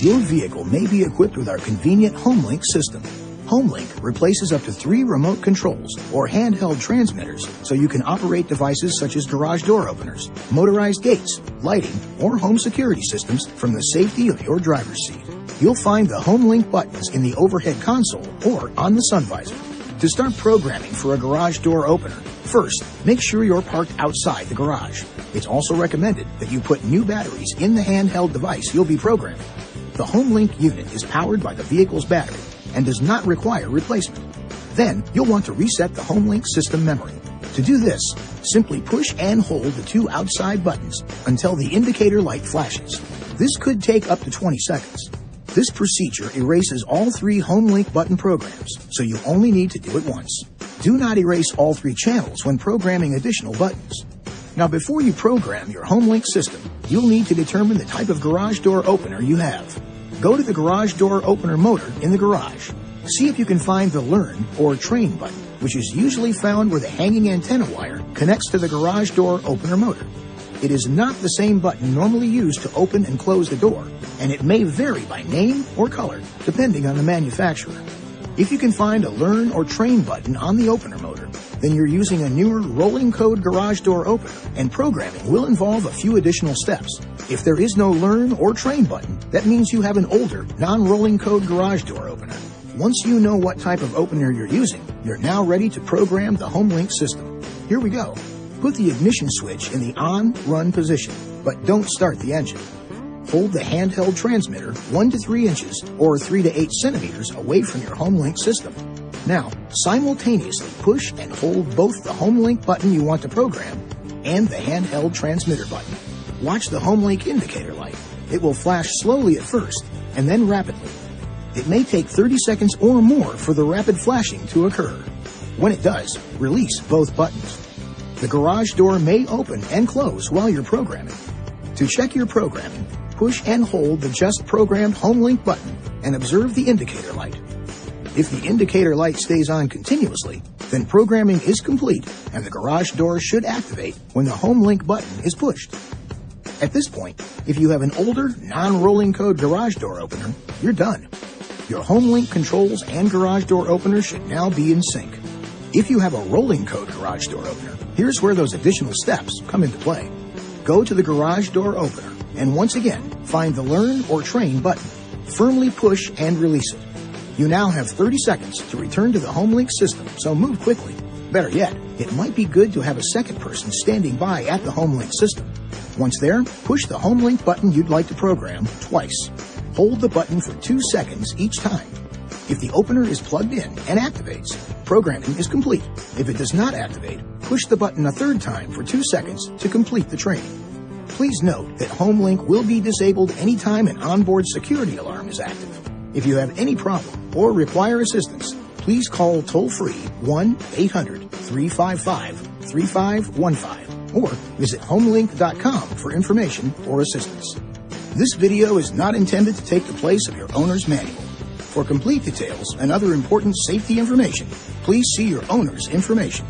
Your vehicle may be equipped with our convenient HomeLink system. HomeLink replaces up to 3 remote controls or handheld transmitters so you can operate devices such as garage door openers, motorized gates, lighting, or home security systems from the safety of your driver's seat. You'll find the HomeLink buttons in the overhead console or on the sun visor. To start programming for a garage door opener, first, make sure you're parked outside the garage. It's also recommended that you put new batteries in the handheld device you'll be programming. The HomeLink unit is powered by the vehicle's battery and does not require replacement. Then, you'll want to reset the HomeLink system memory. To do this, simply push and hold the 2 outside buttons until the indicator light flashes. This could take up to 20 seconds. This procedure erases all 3 HomeLink button programs, so you only need to do it once. Do not erase all 3 channels when programming additional buttons. Now, before you program your HomeLink system, you'll need to determine the type of garage door opener you have. Go to the garage door opener motor in the garage. See if you can find the Learn or Train button, which is usually found where the hanging antenna wire connects to the garage door opener motor. It is not the same button normally used to open and close the door, and it may vary by name or color, depending on the manufacturer. If you can find a Learn or Train button on the opener motor, then you're using a newer rolling code garage door opener, and programming will involve a few additional steps. If there is no Learn or Train button, that means you have an older, non-rolling code garage door opener. Once you know what type of opener you're using, you're now ready to program the HomeLink system. Here we go. Put the ignition switch in the on/run position, but don't start the engine. Hold the handheld transmitter 1 to 3 inches or 3 to 8 centimeters away from your HomeLink system. Now, simultaneously push and hold both the HomeLink button you want to program and the handheld transmitter button. Watch the HomeLink indicator light. It will flash slowly at first and then rapidly. It may take 30 seconds or more for the rapid flashing to occur. When it does, release both buttons. The garage door may open and close while you're programming. To check your programming, push and hold the just programmed HomeLink button and observe the indicator light. If the indicator light stays on continuously, then programming is complete and the garage door should activate when the HomeLink button is pushed. At this point, if you have an older, non-rolling code garage door opener, you're done. Your HomeLink controls and garage door opener should now be in sync. If you have a rolling code garage door opener, here's where those additional steps come into play. Go to the garage door opener and once again, find the Learn or Train button. Firmly push and release it. You now have 30 seconds to return to the HomeLink system, so move quickly. Better yet, it might be good to have a second person standing by at the HomeLink system. Once there, push the HomeLink button you'd like to program twice. Hold the button for 2 seconds each time. If the opener is plugged in and activates, programming is complete. If it does not activate, push the button a 3rd time for 2 seconds to complete the training. Please note that HomeLink will be disabled anytime an onboard security alarm is active. If you have any problem or require assistance, please call toll-free 1-800-355-3515 or visit HomeLink.com for information or assistance. This video is not intended to take the place of your owner's manual. For complete details and other important safety information, please see your owner's information.